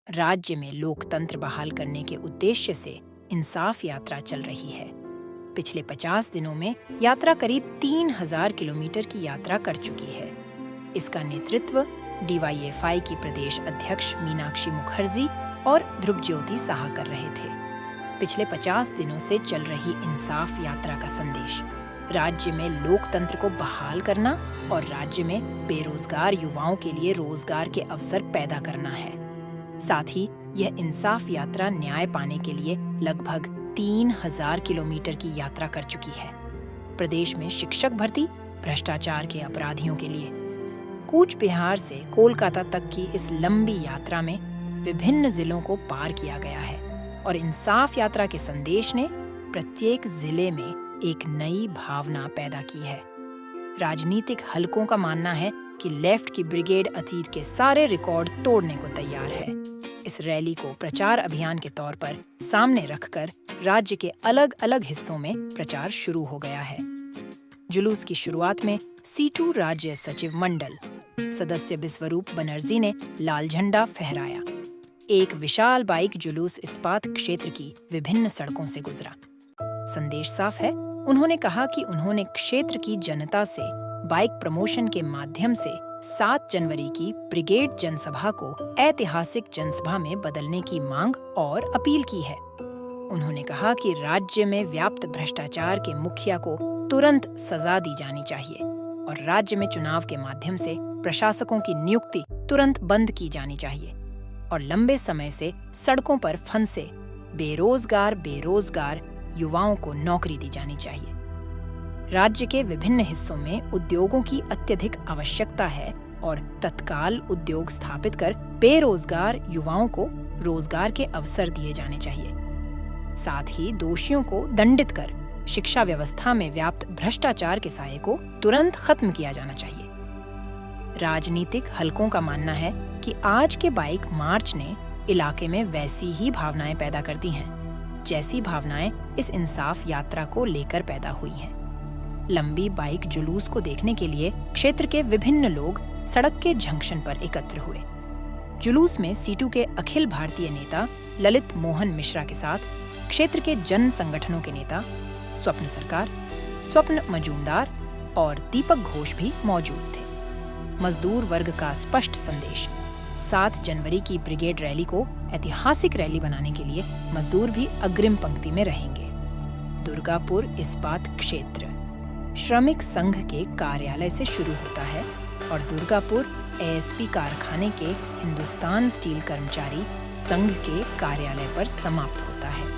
राज्य में लोकतंत्र बहाल करने के उद्देश्य से इंसाफ यात्रा चल रही है। पिछले 50 दिनों में यात्रा करीब 3000 किलोमीटर की यात्रा कर चुकी है। इसका नेतृत्व DYFI की प्रदेश अध्यक्ष मीनाक्षी मुखर्जी और ध्रुवज्योति साहा कर रहे थे। पिछले 50 दिनों से चल रही इंसाफ यात्रा का संदेश राज्य में लोकतंत्र को बहाल करना और राज्य में बेरोजगार युवाओं के लिए रोजगार के अवसर पैदा करना है। साथ ही यह इंसाफ यात्रा न्याय पाने के लिए लगभग 3000 किलोमीटर की यात्रा कर चुकी है। प्रदेश में शिक्षक भर्ती, भ्रष्टाचार के अपराधियों के लिए। कूच बिहार से कोलकाता तक की इस लंबी यात्रा में विभिन्न जिलों को पार किया गया है और इंसाफ यात्रा के संदेश ने प्रत्येक जिले में एक नई भावना पैदा की है। राजनीतिक हलकों का मानना है कि लेफ्ट की ब्रिगेड अतीत के सारे रिकॉर्ड तोड़ने को तैयार है। इस रैली को प्रचार अभियान के तौर पर सामने रखकर राज्य के अलग अलग हिस्सों में प्रचार शुरू हो गया है। जुलूस की शुरुआत में C2 राज्य सचिव मंडल सदस्य बिस्वरूप बनर्जी ने लाल झंडा फहराया। एक विशाल बाइक जुलूस इस्पात क्षेत्र की विभिन्न सड़कों से गुजरा। संदेश साफ है, उन्होंने कहा कि उन्होंने क्षेत्र की जनता से बाइक प्रमोशन के माध्यम से 7 जनवरी की ब्रिगेड जनसभा को ऐतिहासिक जनसभा में बदलने की मांग और अपील की है। उन्होंने कहा कि राज्य में व्याप्त भ्रष्टाचार के मुखिया को तुरंत सजा दी जानी चाहिए और राज्य में चुनाव के माध्यम से प्रशासकों की नियुक्ति तुरंत बंद की जानी चाहिए और लंबे समय से सड़कों पर फंसे बेरोजगार युवाओं को नौकरी दी जानी चाहिए। राज्य के विभिन्न हिस्सों में उद्योगों की अत्यधिक आवश्यकता है और तत्काल उद्योग स्थापित कर बेरोजगार युवाओं को रोजगार के अवसर दिए जाने चाहिए। साथ ही दोषियों को दंडित कर शिक्षा व्यवस्था में व्याप्त भ्रष्टाचार के साये को तुरंत खत्म किया जाना चाहिए। राजनीतिक हलकों का मानना है कि आज के बाइक मार्च ने इलाके में वैसी ही भावनाएं पैदा कर दी हैं, जैसी भावनाएं इस इंसाफ यात्रा को लेकर पैदा हुई हैं। लंबी बाइक जुलूस को देखने के लिए क्षेत्र के विभिन्न लोग सड़क के जंक्शन पर एकत्र हुए। जुलूस में C2 के अखिल भारतीय नेता ललित मोहन मिश्रा के साथ क्षेत्र के जन संगठनों के नेता स्वप्न सरकार, स्वप्न मजूमदार और दीपक घोष भी मौजूद थे। मजदूर वर्ग का स्पष्ट संदेश 7 जनवरी की ब्रिगेड रैली को ऐतिहासिक रैली बनाने के लिए मजदूर भी अग्रिम पंक्ति में रहेंगे। दुर्गापुर इस्पात क्षेत्र श्रमिक संघ के कार्यालय से शुरू होता है और दुर्गापुर ASP कारखाने के हिंदुस्तान स्टील कर्मचारी संघ के कार्यालय पर समाप्त होता है।